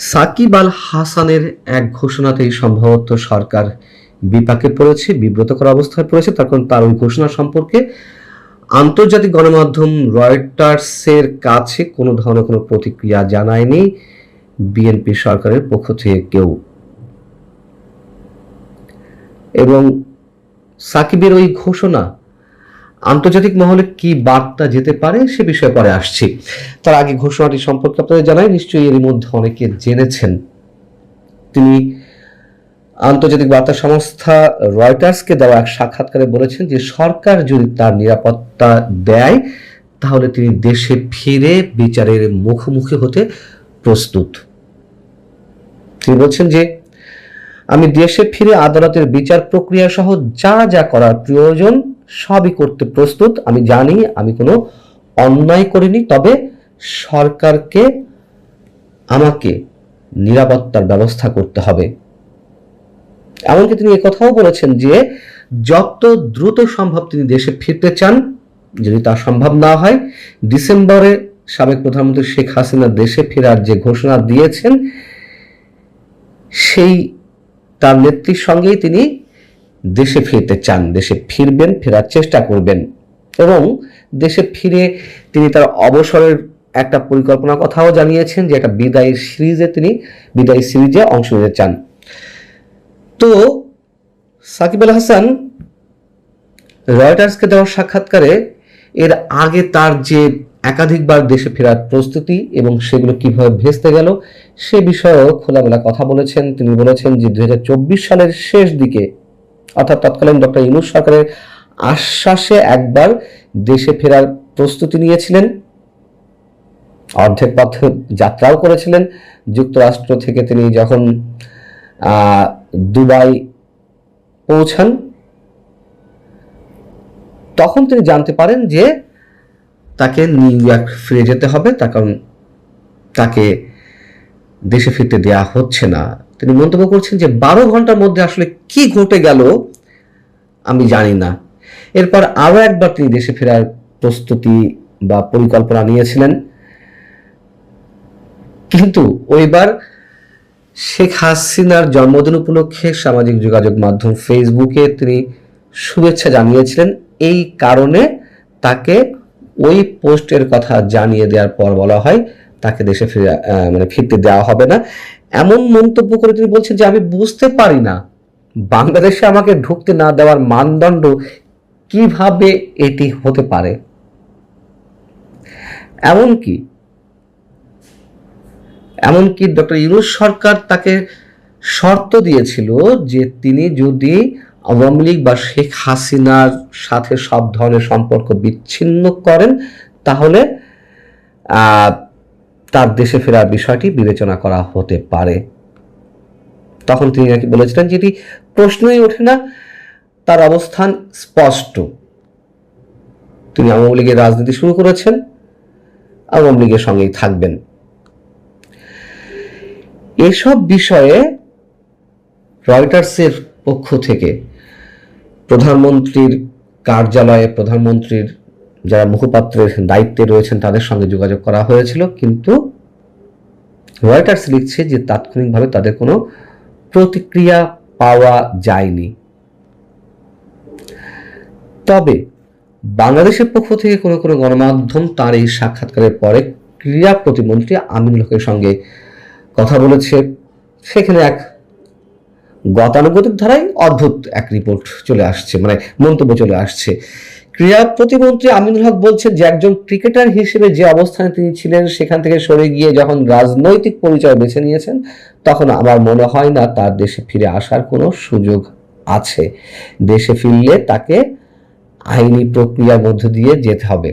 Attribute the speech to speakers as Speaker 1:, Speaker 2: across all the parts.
Speaker 1: সাকিব আল হাসানের এক ঘোষণাতেই সম্ভবত সরকার বিপাকে পড়েছে, বিব্রতকর অবস্থায় পড়েছে। তার কারণ তার ওই ঘোষণা সম্পর্কে আন্তর্জাতিক গণমাধ্যম রয়টার্সের কাছে কোনো ধরনের কোনো প্রতিক্রিয়া জানায়নি বিএনপি সরকারের পক্ষ থেকে কেউ। এবং সাকিবের ওই ঘোষণা আন্তর্জাতিক মহলে কি বার্তা যেতে পারে সে বিষয়ে পরে আসছি। তার আগে ঘোষণাটি সম্পর্কে আপনাদের জানাই, নিশ্চয়ই এর মধ্যে অনেকে জেনেছেন। তিনি আন্তর্জাতিক বার্তা সংস্থা রয়টার্সকে দেওয়া এক সাক্ষাৎকারে বলেছেন যে সরকার যদি তার নিরাপত্তা দেয় তাহলে তিনি দেশে ফিরে বিচারের মুখোমুখি হতে প্রস্তুত। তিনি বলছেন যে আমি দেশে ফিরে আদালতের বিচার প্রক্রিয়া সহ যা যা করার প্রয়োজন সবই করতে প্রস্তুত। আমি জানি আমি কোনো অন্যায় করিনি, তবে সরকারকে আমাকে নিরাপত্তার ব্যবস্থা করতে হবে। এমনকি তিনি একথাও বলেছেন যে যত দ্রুত সম্ভব তিনি দেশে ফিরতে চান। যদি তা সম্ভব না হয়, ডিসেম্বরে সাবেক প্রধানমন্ত্রী শেখ হাসিনা দেশে ফেরার যে ঘোষণা দিয়েছেন সেই তার নেত্রীর সঙ্গেই তিনি দেশে ফিরতে চান, দেশে ফিরবেন, ফেরার চেষ্টা করবেন এবং দেশে ফিরে তিনি তার অবসরের একটা পরিকল্পনার কথাও জানিয়েছেন যে একটা বিদায়ী সিরিজে অংশ নিতে চান। তো সাকিব আল হাসান রয়টার্সকে দেওয়া সাক্ষাৎকারে এর আগে তার যে একাধিকবার দেশে ফেরার প্রস্তুতি এবং সেগুলো কিভাবে ভেস্তে গেল সে বিষয়েও খোলামেলা কথা বলেছেন। তিনি বলেছেন যে 2024 সালের শেষ দিকে, অর্থাৎ তৎকালীন ডক্টর ইউনূস সরকারের আশ্বাসে একবার দেশে ফেরার প্রস্তুতি নিয়েছিলেন, অর্ধেক পথ যাত্রাও করেছিলেন। যুক্তরাষ্ট্র থেকে তিনি যখন দুবাই পৌঁছান তখন তিনি জানতে পারেন যে তাকে নিউ ইয়র্ক ফিরে যেতে হবে, তার কারণ তাকে দেশে ফিরতে দেওয়া হচ্ছে না। তিনি মন্তব্য করছেন যে 12 ঘন্টার মধ্যে আসলে কি ঘটে গেল আমি জানি না। এরপর আরো একবার তিনি দেশে ফেরার প্রস্তুতি বা পরিকল্পনা নিয়েছিলেন, কিন্তু ওইবার শেখ হাসিনার জন্মদিন উপলক্ষে সামাজিক যোগাযোগ মাধ্যম ফেসবুকে তিনি শুভেচ্ছা জানিয়েছিলেন। এই কারণে তাকে ওই পোস্টের কথা জানিয়ে দেওয়ার পর বলা হয় তাকে দেশে ফিরতে দেওয়া হবে না। এমন মন্তব্য করে তিনি বলছেন যে আমি বুঝতে পারি না বাংলাদেশে আমাকে ঢুকতে না দেওয়ার মানদণ্ড কিভাবে এটি হতে পারে। এমনকি ডক্টর ইউনূস সরকার তাকে শর্ত দিয়েছিল যে তিনি যদি আওয়ামী লীগ বা শেখ হাসিনার সাথে সব ধরনের সম্পর্ক বিচ্ছিন্ন করেন তাহলে তার দেশে ফেরার বিষয়টি বিবেচনা করা হতে পারে। তখন তিনি নাকি বলেছিলেন যেটি প্রশ্নই ওঠে না, তার অবস্থান স্পষ্ট। তিনি আওয়ামী লীগের রাজনীতি শুরু করেছেন, আওয়ামী লীগের সঙ্গেই থাকবেন। এসব বিষয়ে রয়টার্সের পক্ষ থেকে প্রধানমন্ত্রীর কার্যালয়ে প্রধানমন্ত্রীর যারা মুখপাত্রের দায়িত্বে রয়েছেন তাদের সঙ্গে যোগাযোগ করা হয়েছিল, কিন্তু রয়টার্স লিখছে যে তাৎক্ষণিকভাবে তাদের কোনো প্রতিক্রিয়া পাওয়া যায়নি। তবে বাংলাদেশের পক্ষ থেকে কোনো কোনো গণমাধ্যম তার এই সাক্ষাৎকারের পরে ক্রীড়া প্রতিমন্ত্রী আমিনুল হকের সঙ্গে কথা বলেছে। সেখানে এক গতানুগতিক ধারায় অদ্ভুত এক রিপোর্ট চলে আসছে, মন্তব্য চলে আসছে। ক্রীড়া প্রতিমন্ত্রী আমিনুল হক বলছেন যে একজন ক্রিকেটার হিসেবে যে অবস্থানে তিনি ছিলেন সেখান থেকে সরে গিয়ে যখন রাজনৈতিক পরিচয় বেছে নিয়েছেন তখন আমার মনে হয় না তার দেশে ফিরে আসার কোনো সুযোগ আছে। দেশে ফিরলে তাকে আইনি প্রক্রিয়ার মধ্য দিয়ে যেতে হবে।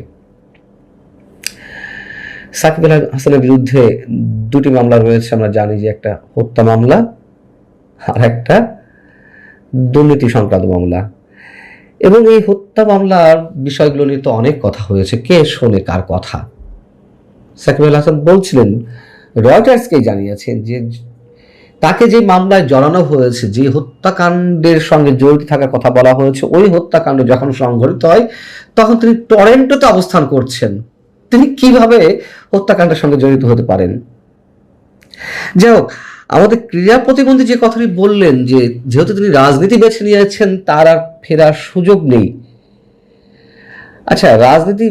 Speaker 1: সাকিব আল হাসানের বিরুদ্ধে দুটি মামলা রয়েছে, আমরা জানি যে একটা হত্যা মামলা আর একটা দুর্নীতি সংক্রান্ত মামলা। এবং এই হত্যা মামলার বিষয়গুলো নিয়ে তো অনেক কথা হয়েছে, কে শোনে কার কথা। সাকিব আল হাসান বলছিলেন, রয়টার্সকেই জানিয়েছেন যে তাকে যে মামলায় জড়ানো হয়েছে, যে হত্যাকাণ্ডের সঙ্গে জড়িত থাকার কথা বলা হয়েছে, ওই হত্যাকাণ্ড যখন সংঘটিত হয় তখন তিনি টরেন্টোতে অবস্থান করছেন। তিনি কিভাবে হত্যাকাণ্ডের সঙ্গে জড়িত হতে পারেন? যাই হোক, আমাদের ক্রীড়া প্রতিমন্ত্রী যে কথাটি বললেন যে যেহেতু তিনি রাজনীতি বেছে নিয়েছেন তার আর ফেরার সুযোগ নেই। আচ্ছা, রাজনীতি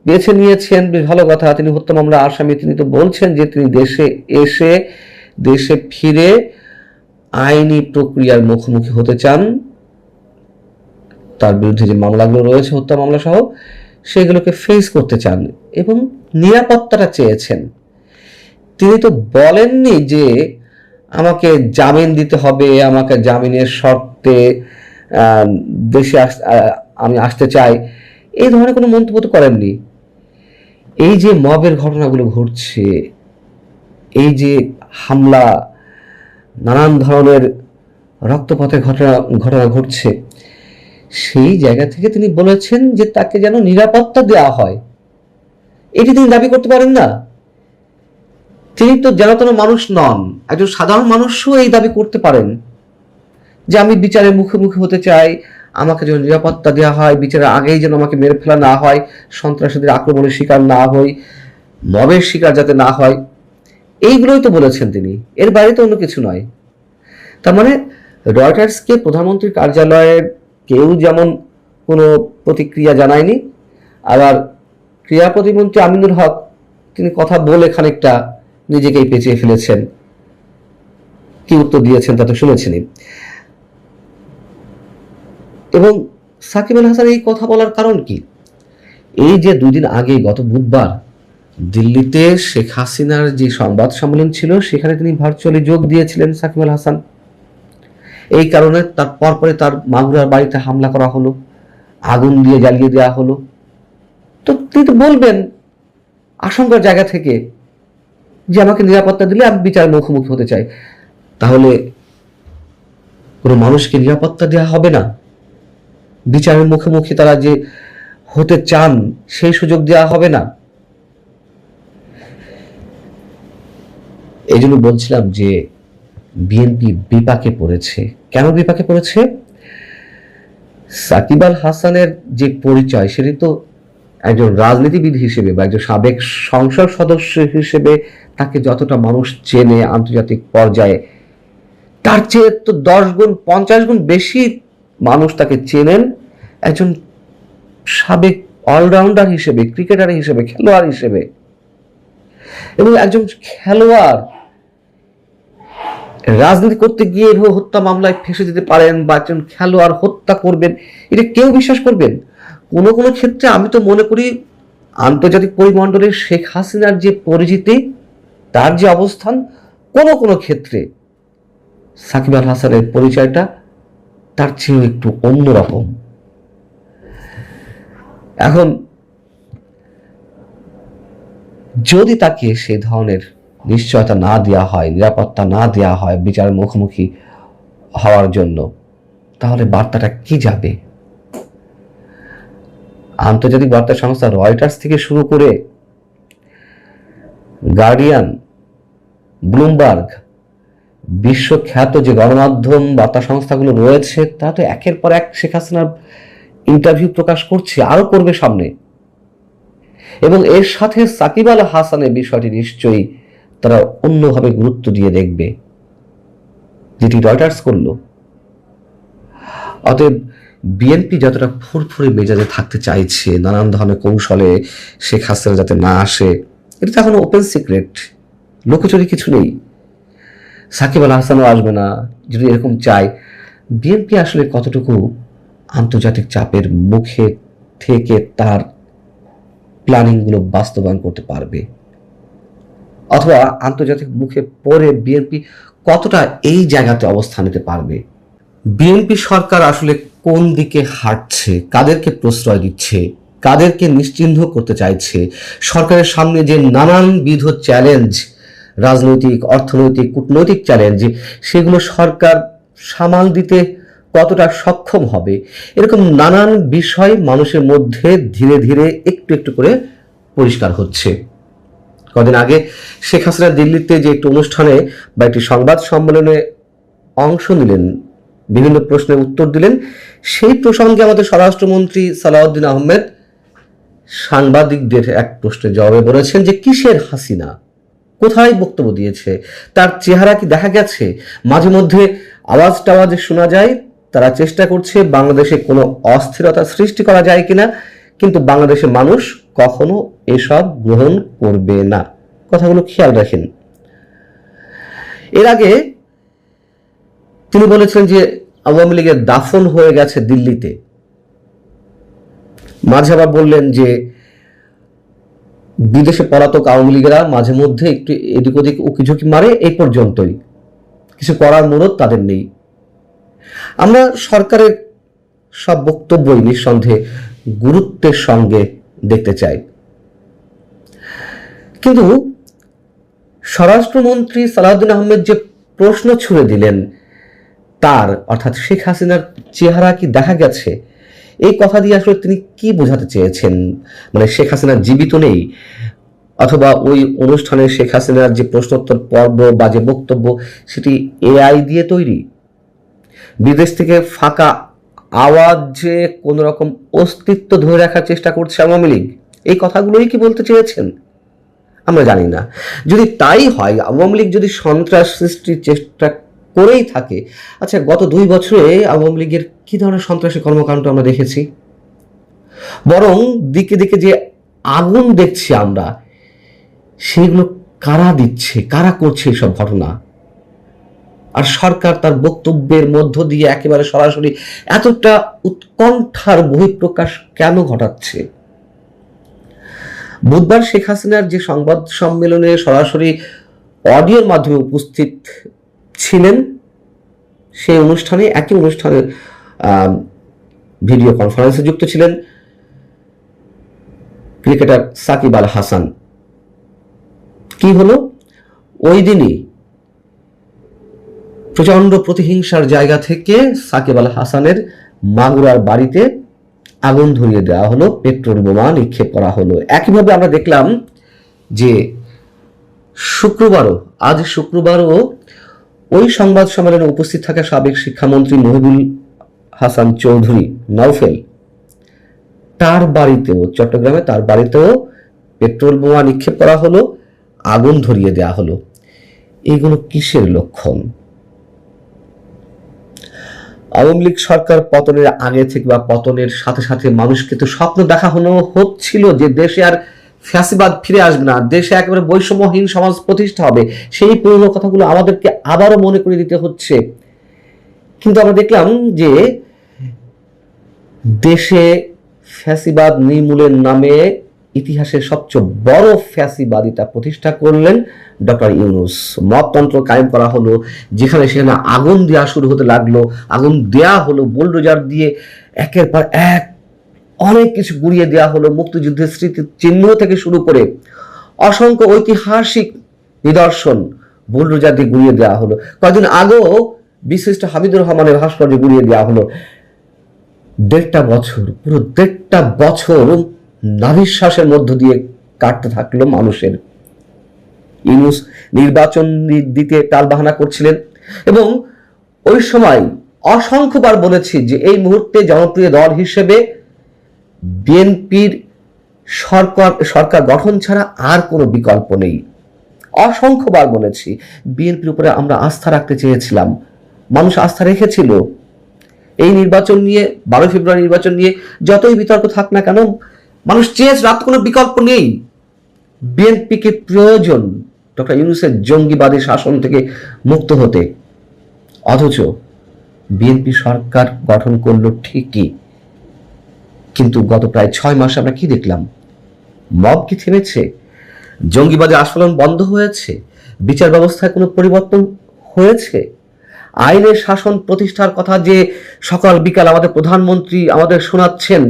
Speaker 1: বেছে নিয়েছেন বেশ ভালো কথা, তিনি হত্যা মামলা আসামি, তিনি তো বলছেন যে তিনি দেশে এসে দেশে ফিরে আইনি প্রক্রিয়ার মুখোমুখি হতে চান, তার বিরুদ্ধে যে মামলাগুলো রয়েছে হত্যা মামলা সহ সেগুলোকে ফেস করতে চান এবং নিরাপত্তাটা চেয়েছেন। তিনি তো বলেননি যে আমাকে জামিন দিতে হবে, আমাকে জামিনের শর্তে দেশে আমি আসতে চাই, এই ধরনের কোনো মন্তব্য তো করেননি। এই যে মবের ঘটনাগুলো ঘটছে, এই যে হামলা, নানান ধরনের রক্তপাতের ঘটনা ঘটছে, সেই জায়গা থেকে তিনি বলেছেন যে তাকে যেন নিরাপত্তা দেওয়া হয়। এটি তিনি দাবি করতে পারেন না। তিনি তো যেন মানুষ নন, একজন সাধারণ মানুষও এই দাবি করতে পারেন যে আমি বিচারের মুখোমুখি হতে চাই, আমাকে যেন নিরাপত্তা দেওয়া হয়, বিচারের আগেই যেন আমাকে মেরে ফেলা না হয়, সন্ত্রাসীদের আক্রমণের শিকার না হই, মবের শিকার যাতে না হয়, এইগুলোই তো বলেছেন তিনি, এর বাইরে তো অন্য কিছু নয়। তার মানে রয়টার্সকে প্রধানমন্ত্রীর কার্যালয়ের কেউ যেমন কোনো প্রতিক্রিয়া জানায়নি, আবার ক্রীড়া প্রতিমন্ত্রী আমিনুল হক তিনি কথা বলে খানিকটা নিজেকেই পেঁচিয়ে ফেলেছেন। কি উত্তর দিয়েছেন তা তো শুনেছেনই। এবং সাকিব আল হাসান এই কথা বলার কারণ কি? এই যে 2 দিন আগে গত বুধবার দিল্লিতে শেখ হাসিনার যে সংবাদ সম্মেলন ছিল সেখানে তিনি ভার্চুয়ালি যোগ দিয়েছিলেন সাকিব আল হাসান। এই কারণে তার পরপরে তার মাগুরার বাড়িতে হামলা করা হলো, আগুন দিয়ে জ্বালিয়ে দেওয়া হলো। তো তিনি তো বলবেন আশঙ্কার জায়গা থেকে যে আমাকে নিরাপত্তা দিলে আমি বিচারের মুখোমুখি হতে চাই। তাহলে কোনো মানুষকে নিরাপত্তা দেওয়া হবে না? বিচারের মুখোমুখি তারা যে হতে চান সেই সুযোগ দেওয়া হবে না? এই জন্য বলছিলাম যে বিএনপি বিপাকে পড়েছে। কেন বিপাকে পড়েছে? সাকিব আল হাসানের যে পরিচয় সেটি তো একজন রাজনীতিবিদ হিসেবে বা একজন সাবেক সংসদ সদস্য হিসেবে তাকে যতটা মানুষ চেনে আন্তর্জাতিক পর্যায়ে, তার চেয়ে তো 10 গুণ 50 গুণ বেশি মানুষ তাকে চেনেন একজন সাবেক অলরাউন্ডার হিসেবে, ক্রিকেটার হিসেবে, খেলোয়াড় হিসেবে। এবং একজন খেলোয়াড় রাজনীতি করতে গিয়ে হত্যা মামলায় ফেঁসে যেতে পারেন বা একজন খেলোয়াড় হত্যা করবেন, এটা কেউ বিশ্বাস করবেন? কোনো কোনো ক্ষেত্রে আমি তো মনে করি আন্তর্জাতিক পরিমণ্ডলে শেখ হাসিনার যে পরিচিতি, তার যে অবস্থান, কোনো কোনো ক্ষেত্রে সাকিব আল হাসানের পরিচয়টা তার চেয়েও একটু অন্যরকম। এখন যদি তাকে সে ধরনের নিশ্চয়তা না দেওয়া হয়, নিরাপত্তা না দেওয়া হয় বিচারের মুখোমুখি হওয়ার জন্য, তাহলে বার্তাটা কি যাবে? আন্তর্জাতিক বার্তা সংস্থা রয়টার্স থেকে শুরু করে গার্ডিয়ান, ব্লুমবার্গ, বিশ্বখ্যাত যে গণমাধ্যম বার্তা সংস্থাগুলো রয়েছে তা তো একের পর এক শেখ হাসিনার ইন্টারভিউ প্রকাশ করছে, আরো করবে সামনে। এবং এর সাথে সাকিব আল হাসানের বিষয়টি নিশ্চয়ই তারা অন্যভাবে গুরুত্ব দিয়ে দেখবে, যেটি রয়টার্স করলো। অতএব বিএনপি যতটা ফুরফুরে মেজাজে থাকতে চাইছে নানান ধরনের কৌশলে শেখ হাসিনা যাতে না আসে, এটা তো এখন ওপেন সিক্রেট, লুকোচুরি কিছু নেই। সাকিব আল হাসানও আসবে না যদি এরকম চায়। বিএনপি আসলে কতটুকু আন্তর্জাতিক চাপের মুখে থেকে তার প্ল্যানিংগুলো বাস্তবায়ন করতে পারবে, অথবা আন্তর্জাতিক মুখে পড়ে বিএনপি কতটা এই জায়গাতে অবস্থান নিতে পারবে। বিএনপি সরকার আসলে কোন দিকে হাঁটছে, কাদেরকে প্রশ্রয় দিচ্ছে, কাদেরকে নিশ্চিহ্ন করতে চাইছে, সরকারের সামনে যে নানানবিধ চ্যালেঞ্জ, রাজনৈতিক, অর্থনৈতিক, কূটনৈতিক চ্যালেঞ্জ, সেগুলো সরকার সামাল দিতে কতটা সক্ষম হবে, এরকম নানান বিষয় মানুষের মধ্যে ধীরে ধীরে একটু একটু করে পরিষ্কার হচ্ছে। কদিন আগে শেখ হাসিনা দিল্লিতে যে একটি অনুষ্ঠানে বা একটি সংবাদ সম্মেলনে অংশ নিলেন, বিভিন্ন প্রশ্নের উত্তর দিলেন, সেই প্রসঙ্গে আমাদের স্বরাষ্ট্রমন্ত্রী সালাউদ্দিন আহমেদ সাংবাদিকদের এক প্রশ্নের জবাবে বলেছেন যে কিসের হাসিনা, কোথায় বক্তব্য দিয়েছে, তার চেহারা কি দেখা গেছে? মাঝে মধ্যে আওয়াজ টাওয়াজ শোনা যায় তারা চেষ্টা করছে বাংলাদেশে কোনো অস্থিরতা সৃষ্টি করা যায় কিনা, কিন্তু বাংলাদেশের মানুষ কখনো এসব গ্রহণ করবে না। কথাগুলো খেয়াল রাখেন। এর আগে তিনি বলেছেন যে আওয়ামী লীগের দাফন হয়ে গেছে দিল্লিতে। মাঝে আবার বললেন যে বিদেশে পলাতক আওয়ামী লীগেরা মাঝে মধ্যে একটু এদিক ওদিক উকিঝুঁকি মারে, এই পর্যন্তই, কিছু করার মুরত তাদের নেই। আমরা সরকারের সব বক্তব্যই নিঃসন্দেহে গুরুত্বের সঙ্গে দেখতে চাই, কিন্তু স্বরাষ্ট্রমন্ত্রী সালাউদ্দিন আহমেদ যে প্রশ্ন ছুড়ে দিলেন, তার অর্থাৎ শেখ হাসিনার চেহারা কি দেখা গেছে, এই কথা দিয়ে আসলে তিনি কি বোঝাতে চেয়েছেন? মানে শেখ হাসিনা জীবিত নেই, অথবা ওই অনুষ্ঠানে শেখ হাসিনার যে প্রশ্নোত্তর পর্ব বা যে বক্তব্য সেটি এআই দিয়ে তৈরি, বিদেশ থেকে ফাঁকা আওয়াজে কোন রকম অস্তিত্ব ধরে রাখার চেষ্টা করছে আওয়ামী লীগ, এই কথাগুলোই কি বলতে চেয়েছেন? আমরা জানি না। যদি তাই হয়, আওয়ামী লীগ যদি সন্ত্রাস সৃষ্টির চেষ্টা করেই থাকে, আচ্ছা গত 2 বছরে আওয়ামী লীগের কি ধরনের সন্ত্রাসী কর্মকাণ্ড আমরা দেখেছি? বরং দিকে দিকে যে আগুন দেখছি আমরা, সেগুলো কারা দিচ্ছে, কারা করছে এসব ঘটনা? আর সরকার তার বক্তব্যের মধ্য দিয়ে একেবারে সরাসরি এতটা উৎকণ্ঠার বহিঃপ্রকাশ কেন ঘটাচ্ছে? বুধবার শেখ হাসিনার যে সংবাদ সম্মেলনে সরাসরি অডিওর মাধ্যমে উপস্থিত ছিলেন, সেই অনুষ্ঠানে একই অনুষ্ঠানে ভিডিও কনফারেন্সে যুক্ত ছিলেন ক্রিকেটার সাকিব আল হাসান। কি হলো ওই দিনই? প্রচন্ড প্রতিহিংসার জায়গা থেকে সাকিব আল হাসানের মাগুরার বাড়িতে আগুন ধরিয়ে দেওয়া হলো, পেট্রোল বোমা নিক্ষেপ করা হলো। একইভাবে আমরা দেখলাম যে আজ শুক্রবারও ওই সংবাদ সম্মেলনে উপস্থিত থাকা সাবেক শিক্ষামন্ত্রী মহিবুল হাসান চৌধুরী নওফেল, তার বাড়িতেও, চট্টগ্রামে তার বাড়িতেও পেট্রোল বোমা নিক্ষেপ করা হলো, আগুন ধরিয়ে দেওয়া হলো। এগুলো কিসের লক্ষণ? আওয়ামী লীগ সরকার পতনের আগে থেকে বা পতনের সাথে সাথে মানুষকে তো স্বপ্ন দেখানো হচ্ছিল যে দেশে আর ফ্যাসিবাদ ফিরে আসবে না, দেশে একেবারে বৈষম্যহীন সমাজ প্রতিষ্ঠা হবে। সেই পুরনো কথাগুলো আমাদেরকে আবারও মনে করে দিতে হচ্ছে। কিন্তু আমরা দেখলাম যে দেশে ফ্যাসিবাদ নির্মূলের নামে ইতিহাসের সবচেয়ে বড় ফ্যাসিবাদিতা প্রতিষ্ঠা করলেন ডক্টর ইউনূস। মবতন্ত্র কায়েম করা হলো, যেখানে সেখানে আগুন দেওয়া শুরু হতে লাগলো, আগুন দেয়া হলো বুলডোজার দিয়ে, একের পর এক অনেক কিছু গুড়িয়ে দেওয়া হলো। মুক্তিযুদ্ধের স্মৃতি চিহ্ন থেকে শুরু করে অসংখ্য ঐতিহাসিক নিদর্শন বুলডোজার দিয়ে গুড়িয়ে দেওয়া হলো। কয়েকদিন আগেও বিশিষ্ট হামিদুর রহমানের ভাস্কর্য গুড়িয়ে দেওয়া হলো। 1.5 বছর, পুরো 1.5 বছর নাভিশ্বাসের মধ্য দিয়ে কাটতে থাকলো মানুষের। ইউনূস নির্বাচন দিতে টালবাহানা করছিলেন, এবং ওই সময় অসংখ্যবার বলেছি যে এই মুহূর্তে জনপ্রিয় দল হিসেবে বিএনপির সরকার গঠন ছাড়া আর কোনো বিকল্প নেই। অসংখ্যবার বলেছি, বিএনপির উপরে আমরা আস্থা রাখতে চেয়েছিলাম, মানুষ আস্থা রেখেছিল। এই নির্বাচন নিয়ে, 12 ফেব্রুয়ারি নির্বাচন নিয়ে যতই বিতর্ক থাক না কেন, মানুষ চেয়েছে, রাত কোনো বিকল্প নেই, বিএনপিকে প্রয়োজন ডক্টর ইউনূসের জঙ্গিবাদী শাসন থেকে মুক্ত হতে। অথচ বিএনপি সরকার গঠন করলো ঠিকই, কিন্তু গত প্রায় 6 মাসে আমরা কি দেখলাম? মব কি থেমেছে? জঙ্গিবাদী আস্ফালন বন্ধ হয়েছে? বিচার ব্যবস্থায় কোনো পরিবর্তন হয়েছে? আইনের শাসন প্রতিষ্ঠার কথা যে সকাল বিকাল আমাদের প্রধানমন্ত্রী আমাদের শোনাচ্ছেন,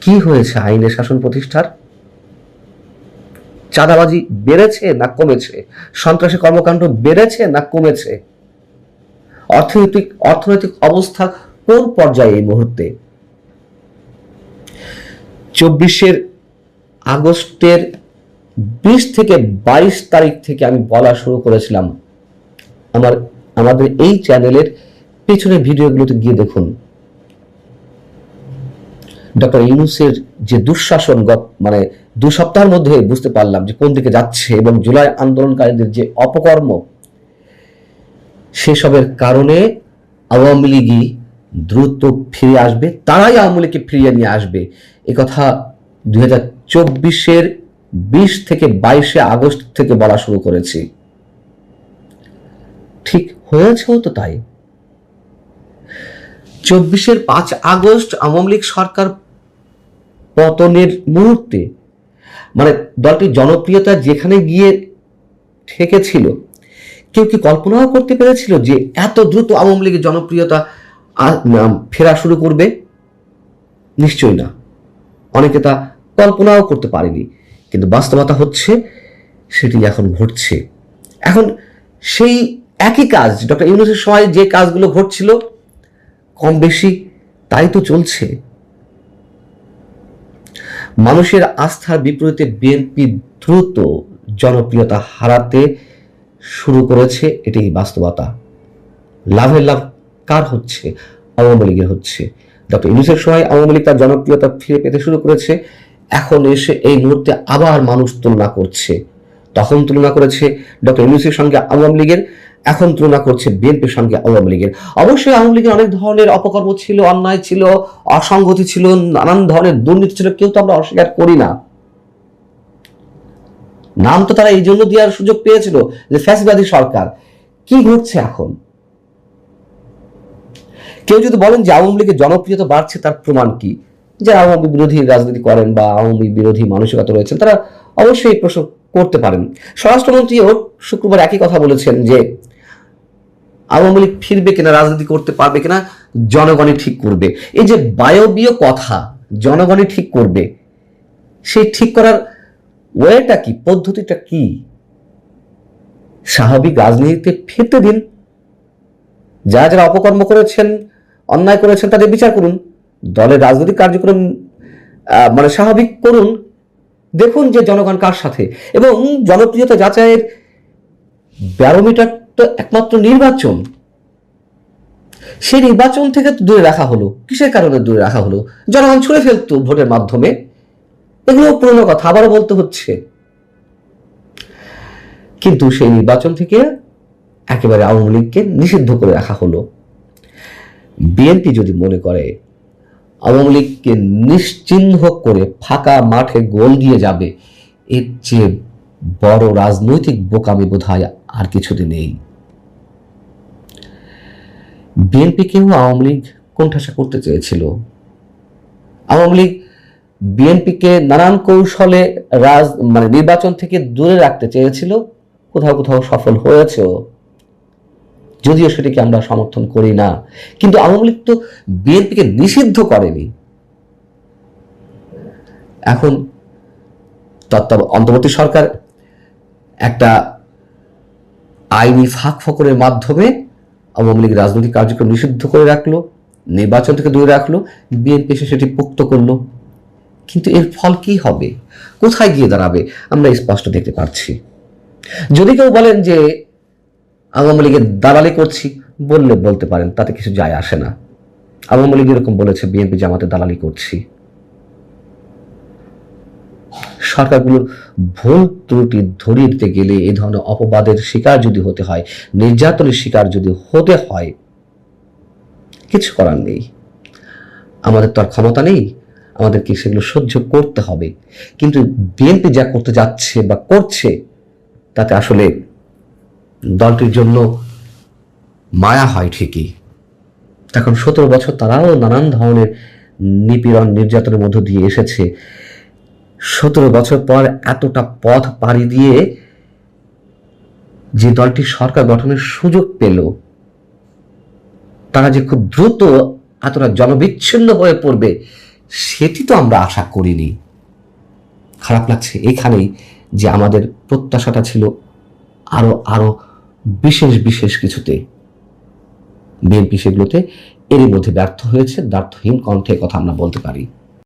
Speaker 1: কি হয়েছে আইনের শাসন প্রতিষ্ঠার? চাঁদাবাজি বেড়েছে না কমেছে? সন্ত্রাসী কর্মকাণ্ড বেড়েছে না কমেছে? অর্থনৈতিক অবস্থা কোন পর্যায়ে এই মুহূর্তে? 24 আগস্টের 20 থেকে 22 তারিখ থেকে আমি বলা শুরু করেছিলাম, আমাদের এই চ্যানেলের পেছনের ভিডিওগুলোতে গিয়ে দেখুন। ডক্টর ইউনূসের যে দুঃশাসন মানে 2 সপ্তাহের মধ্যে বুঝতে পারলাম যে কোন দিকে যাচ্ছে, এবং জুলাই আন্দোলনকারীদের যে অপকর্ম, সেসবের কারণে আওয়ামী লীগই দ্রুত ফিরে আসবে, তারাই আওয়ামী লীগকে ফিরিয়ে নিয়ে আসবে। একথা 2024-এর 20 থেকে 22 আগস্ট থেকে বলা শুরু করেছি। ঠিক হয়েছেও তো তাই। 24-এর 5 আগস্ট আওয়ামী লীগ সরকার পতনের মুহূর্তে, মানে দলটির জনপ্রিয়তা যেখানে গিয়ে ঠেকেছিল, কেউ কি কল্পনাও করতে পেরেছিল যে এত দ্রুত আওয়ামী লীগের জনপ্রিয়তা ফেরা শুরু করবে? নিশ্চয়ই না, অনেকে তা কল্পনাও করতে পারেনি। কিন্তু বাস্তবতা হচ্ছে সেটি এখন ঘটছে। এখন সেই একই কাজ ডক্টর ইউনূসের সময় যে কাজগুলো ঘটছিল কম বেশি তাই তো চলছে। মানুষের আস্থার বিপরীতে বিএনপি দ্রুত জনপ্রিয়তা হারাতে শুরু করেছে, এটাই বাস্তবতা। লাভের লাভ কার হচ্ছে? আওয়ামী লীগের হচ্ছে। ডক্টর ইউনূসের সময় আওয়ামী লীগ তার জনপ্রিয়তা ফিরে পেতে শুরু করেছে, এখন এসে এই মুহূর্তে আবার মানুষ তুলনা করছে। তখন তুলনা করেছে ডক্টর ইউনূসের সঙ্গে আওয়ামী লীগের, এখন তুলনা করছে বিএনপির সঙ্গে আওয়ামী লীগের। অবশ্যই আওয়ামী লীগের অনেক ধরনের অপকর্ম ছিল, অন্যায় ছিল, অসঙ্গতি ছিল, নানান ধরনের দুর্নীতি ছিল, কেউ তো আমরা অস্বীকার করি না। নাম তো তারা এই জন্য দেওয়ার সুযোগ পেয়েছিল যে ফ্যাসিবাদী সরকার। কি ঘটছে এখন? কেউ যদি বলেন যে আওয়ামী লীগের জনপ্রিয়তা বাড়ছে, তার প্রমাণ কি? যে আওয়ামী বিরোধী রাজনীতি করেন বা আওয়ামী বিরোধী মানসিকতা রয়েছেন, তারা অবশ্যই এই প্রশ্ন করতে পারেন। স্বরাষ্ট্রমন্ত্রীও শুক্রবার একই কথা বলেছেন যে আওয়ামী লীগ ফিরবে কিনা, রাজনীতি করতে পারবে কিনা জনগণই ঠিক করবে। এই যে বায়বীয় কথা, জনগণই ঠিক করবে, সেই ঠিক করার ওয়েটা কি, পদ্ধতিটা কি? স্বাভাবিক রাজনীতিতে ফিরতে দিন। যারা যারা অপকর্ম করেছেন, অন্যায় করেছেন, তাদের বিচার করুন। দলের রাজনৈতিক কার্যক্রম মানে স্বাভাবিক করুন। দেখুন যে জনগণ কার সাথে, এবং জনপ্রিয়তা যাচাইয়ের ব্যারোমিটার তো একমাত্র নির্বাচন। সেই নির্বাচন থেকে দূরে রাখা হলো। কিসের কারণে দূরে রাখা হলো? জনগণ ছুঁড়ে ফেলতো ভোটের মাধ্যমে। এগুলো পুরনো কথা, আবারও বলতে হচ্ছে। কিন্তু সেই নির্বাচন থেকে একেবারে আওয়ামী লীগকে নিষিদ্ধ করে রাখা হলো। বিএনপি যদি মনে করে আওয়ামী লীগকে নিশ্চিহ্ন করে ফাঁকা মাঠে গোল দিয়ে যাবে, এর চেয়ে বড় রাজনৈতিক বোকামি বোধহয় আর কিছুতে নেই। বিএনপিকেও আওয়ামী লীগ কোণঠাসা করতে চেয়েছিল। আওয়ামী লীগ বিএনপিকে নানান কৌশলে মানে নির্বাচন থেকে দূরে রাখতে চেয়েছিল, কোথাও কোথাও সফল হয়েছেও, যদিও সেটিকে আমরা সমর্থন করি না। কিন্তু আওয়ামী লীগ তো বিএনপিকে নিষিদ্ধ করেনি। এখন অন্তর্বর্তী সরকার একটা আইনি ফাঁক ফকরের মাধ্যমে আওয়ামী লীগ রাজনৈতিক কার্যক্রম নিষিদ্ধ করে রাখলো, নির্বাচন থেকে দূরে রাখলো, বিএনপি এসে সেটি পোক্ত করলো। কিন্তু এর ফল কি হবে, কোথায় গিয়ে দাঁড়াবে আমরা স্পষ্ট দেখতে পাচ্ছি। যদি কেউ বলেন যে আওয়ামী লীগের দালালি করছি, বলতে পারেন, তাতে কিছু যায় আসে না। আওয়ামী লীগ এরকম বলেছে বিএনপি জামাতে দালালি করছি। সরকারগুলোর ভুল ত্রুটি ধরিয়ে দিতে গেলে, এই ধরনের অপবাদের শিকার যদি হতে হয়, নির্যাতনের শিকার যদি হতে হয়, কিছু করার নেই। আমাদের তো আর ক্ষমতা নেই, আমাদেরকে সেগুলো সহ্য করতে হবে। কিন্তু বিএনপি যা করতে যাচ্ছে বা করছে, তাতে আসলে দলটির জন্য মায়া হয় ঠিকই। এখন 17 বছর তারাও নানান ধরনের নিপীড়ন নির্যাতনের মধ্য দিয়ে এসেছে। 17 বছর পর এতটা পথ পাড়ি দিয়ে যে দলটি সরকার গঠনের সুযোগ পেল, তারা যে খুব দ্রুত এতটা জনবিচ্ছিন্ন হয়ে পড়বে, সেটি তো আমরা আশা করিনি। খারাপ লাগছে এখানেই যে আমাদের প্রত্যাশাটা ছিল আরো আরো বিশেষ বিশেষ কিছুতে। বিএনপি সেগুলোতে এরই মধ্যে ব্যর্থ হয়েছে। ব্যর্থহীন কণ্ঠে কথা আমরা বলতে পারি।